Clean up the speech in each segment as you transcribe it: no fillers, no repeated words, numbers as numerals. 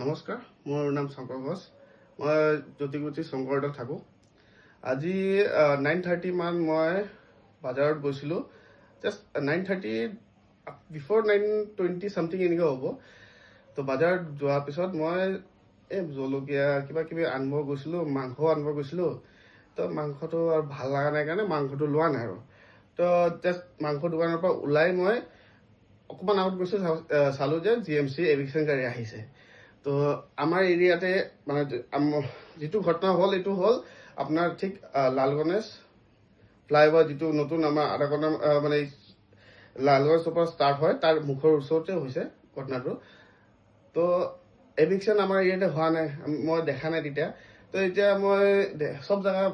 নমস্কাৰ, মোৰ নাম শংকৰ ঘোষ। মই জ্যোতিগুটি শংকৰদত থাকোঁ। আজি 9:30 মান মই বজাৰত গৈছিলোঁ। জাষ্ট 9:30 বিফৰ 9:20 চামথিং এনেকুৱা হ'ব। তো বজাৰত যোৱাৰ পিছত মই জলকীয়া কিবা কিবি আনিব গৈছিলোঁ, মাংস আনিব গৈছিলোঁ। তো মাংসটো আৰু ভাল লগা নাই কাৰণে মাংসটো লোৱা নাই আৰু। তো জাষ্ট মাংস দোকানৰ পৰা ওলাই মই অকণমান আগত গৈছোঁ, চালোঁ যে GMC এভিকশ্যন গাড়ী আহিছে। তো আমাৰ এৰিয়াতে মানে যিটো ঘটনা হ'ল এইটো হ'ল আপোনাৰ ঠিক লালগণেশ ফ্লাইঅভাৰ যিটো নতুন আমাৰ আধাকণা মানে লালগণেশৰ পৰা ষ্টাৰ্ট হয় তাৰ মুখৰ ওচৰতে হৈছে ঘটনাটো। তো এভিকশ্যন আমাৰ এৰিয়াতে হোৱা নাই, মই দেখা নাই তেতিয়া। তো এতিয়া মই চব জেগা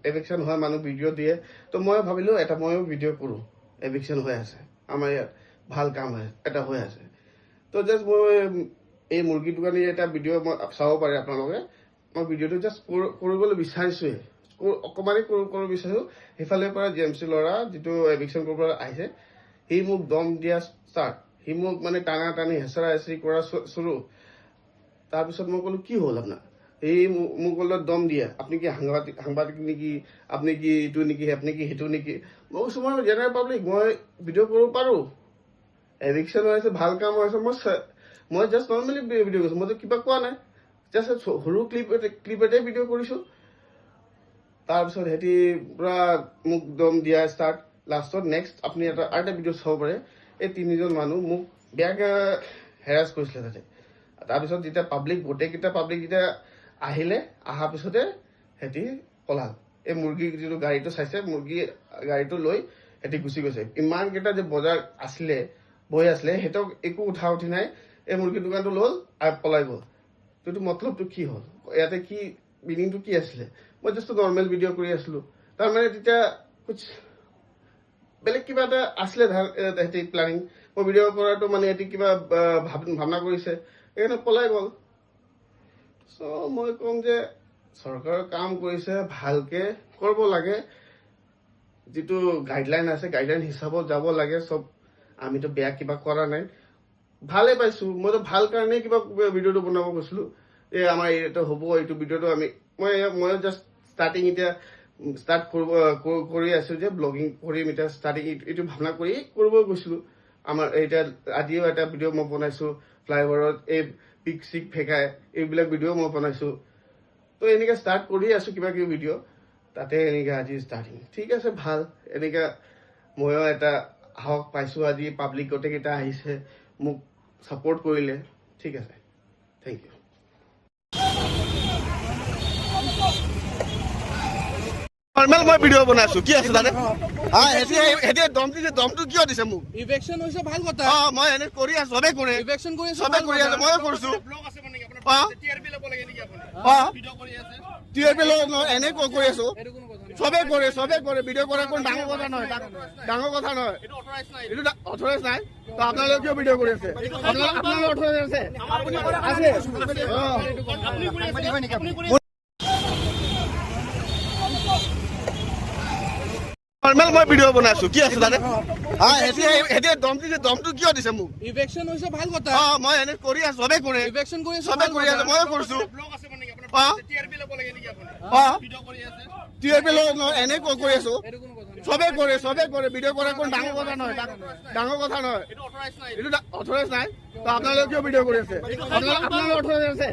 এভিকশ্যন হয়, মানুহ ভিডিঅ' দিয়ে। তো মই ভাবিলোঁ ময়ো ভিডিঅ' কৰোঁ, এভিকশ্যন হৈ আছে আমাৰ ইয়াত, ভাল কাম এটা হৈ আছে। তো জাষ্ট মই এই মুৰ্গী দোকানীৰ এটা ভিডিঅ' মই চাব পাৰে আপোনালোকে। মই ভিডিঅ'টো জাষ্ট কৰিবলৈ বিচাৰিছোঁহে, অকণমানেই কৰিব বিচাৰিছোঁ। সেইফালৰ পৰা GMC ল'ৰা যিটো এভিকশ্যন কৰিব আহিছে, সি মোক দম দিয়া ষ্টাৰ্ট, সি মোক মানে টানি হেঁচৰা হেঁচৰি কৰা চুৰু। তাৰপিছত মই ক'লোঁ কি হ'ল আপোনাৰ? সি মোক ক'লে দম দিয়ে, আপুনি কি সাংবাদিক নেকি, আপুনি কি এইটো নেকি, আপুনি কি সেইটো নেকি? মই কৈছোঁ মই জেনেৰেল পাব্লিক, মই ভিডিঅ' কৰিব পাৰোঁ, এভিকশ্যন হৈ আছে, ভাল কাম হৈ আছে। মই জাষ্ট নৰ্মেলি ভিডিঅ' কৰিছোঁ, মইতো কিবা কোৱা নাই, জাষ্ট সৰু ক্লিপ এটাই ভিডিঅ' কৰিছোঁ। তাৰপিছত সিহঁতি পূৰা মোক দম দিয়া ষ্টাৰ্ট। লাষ্টত নেক্সট আপুনি আৰু এটা ভিডিঅ' চাব পাৰে, এই 3জন মানুহ মোক বেয়াকৈ হেৰাছ কৰিছিলে তাতে। তাৰপিছত যেতিয়া গোটেইকেইটা পাব্লিক যেতিয়া আহিলে, অহাৰ পিছতে সিহঁতি পলাল। এই মুৰ্গী যিটো গাড়ীটো চাইছে, মুৰ্গী গাড়ীটো লৈ সিহঁতি গুচি গৈছে। ইমানকেইটা যে বজাৰ আছিলে বহি আছিলে, সিহঁতক একো উঠি নাই। এই মুৰ্গী দোকানটো ল'ল আৰু পলাই গ'ল। এইটো মতলবটো কি হ'ল, ইয়াতে কি মিনিংটো কি আছিলে? মই জাষ্ট নৰ্মেল ভিডিঅ' কৰি আছিলোঁ। তাৰমানে তেতিয়া বেলেগ কিবা এটা আছিলে সিহঁতি প্লেনিং। মই ভিডিঅ' কৰাটো মানে সিহঁতি কিবা ভাৱনা কৰিছে, সেইকাৰণে পলাই গ'ল। চ' মই ক'ম যে চৰকাৰৰ কাম কৰিছে, ভালকৈ কৰিব লাগে। যিটো গাইডলাইন আছে, গাইডলাইন হিচাপত যাব লাগে চব। আমিতো বেয়া কিবা কৰা নাই, ভালেই পাইছোঁ। মইতো ভাল কাৰণেই কিবা ভিডিঅ'টো বনাব গৈছিলোঁ। এই আমাৰ এৰিয়াটো হ'ব, এইটো ভিডিঅ'টো মই জাষ্ট ষ্টাৰ্ট কৰি আছোঁ যে ব্লগিং কৰিম এতিয়া, ষ্টাৰ্টিং এইটো ভাৱনা কৰি কৰিব গৈছিলোঁ। আমাৰ এতিয়া আজিও এটা ভিডিঅ' মই বনাইছোঁ, ফ্লাইঅভাৰত এই পিক চিক ফেকাই এইবিলাক ভিডিঅ' মই বনাইছোঁ। তো এনেকৈ ষ্টাৰ্ট কৰি আছোঁ কিবা কিবি ভিডিঅ', তাতে এনেকৈ আজি ষ্টাৰ্টিং। ঠিক আছে, ভাল। এনেকৈ ময়ো এটা সাহস পাইছোঁ, আজি পাব্লিক গোটেইকেইটা আহিছে, মোক ছাপোৰ্ট কৰিলে। ঠিক আছে, থেংক ইউ। নৰ্মেল মই ভিডিঅ' বনাইছোঁ, কি আছে তাতে? দমটো কিয় দিছে মোক? ইভেকশ্যন হৈছে ভাল কথা। মই এনে কৰি আছোঁ, চবেই কৰে, ইভেকশ্যন কৰি আছে, চবেই কৰি আছে, ময়ো কৰিছোঁ। এনে কৰি আছোঁ, চবেই কৰে, ভিডিঅ' কৰা কোনো ডাঙৰ কথা নহয়, এইটো অথৰাইজ নাই। তো আপোনালোকে কিয় ভিডিঅ' কৰি আছে? আপোনালোকৰ অথৰাইজ আছে? নৰ্মেল মই ভিডিঅ' বনাইছোঁ, কি আছে তাতে? দমটো কিয় দিছে মোক? ইভেকশ্যন হৈছে ভাল কথা। মই এনে কৰি আছোঁ, চবেই কৰে, ইভেকশ্যন কৰি আছে, চবেই কৰি আছে, ময়ো কৰিছোঁ। এনে কৰি আছোঁ, চবেই কৰে, ভিডিঅ' কৰা কোনো ডাঙৰ কথা নহয়, এইটো অথৰাইজ নাই। তো আপোনালোকে কিয় ভিডিঅ' কৰি আছে? আপোনালোকৰ অথৰাইজ আছে?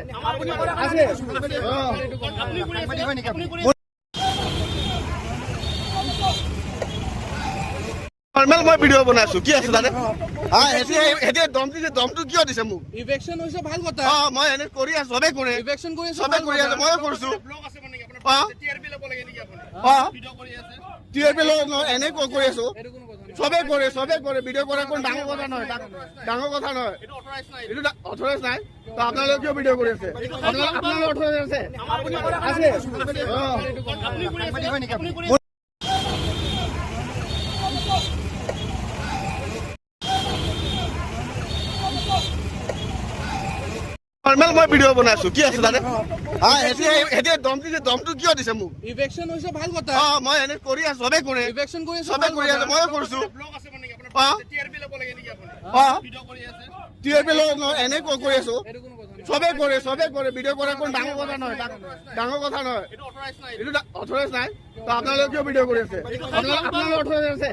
নৰ্মেল মই ভিডিঅ' বনাইছোঁ, কি আছে তাতে? দমটো কিয় দিছে মোক? ইভেকশ্যন হৈছে ভাল কথা। মই এনে কৰি আছোঁ, চবেই কৰে, ইভেকশ্যন কৰি আছে, চবেই কৰি আছে, ময়ো কৰিছোঁ। এনে কৰি আছোঁ, চবেই কৰে, ভিডিঅ' কৰা কোনো ডাঙৰ কথা নহয়, এইটো অথৰাইজ নাই। তো আপোনালোকে কিয় ভিডিঅ' কৰি আছে? আপোনালোকৰ অথৰাইজ আছে? নৰ্মেল মই ভিডিঅ' বনাইছোঁ, কি আছে তাতে? দমটো কিয় দিছে মোক? ইভেকশ্যন হৈছে ভাল কথা। মই এনে কৰি আছোঁ, চবেই কৰে, ইভেকশ্যন কৰি আছে, চবেই কৰি আছে, ময়ো কৰিছোঁ। এনে কৰি আছোঁ, চবে কৰে ভিডিঅ' কৰা কোনো ডাঙৰ কথা নহয় এইটো অথৰাইজ নাই তো আপোনালোকে কিয় ভিডিঅ' কৰি আছে আপোনালোকৰ অথৰাইজ আছে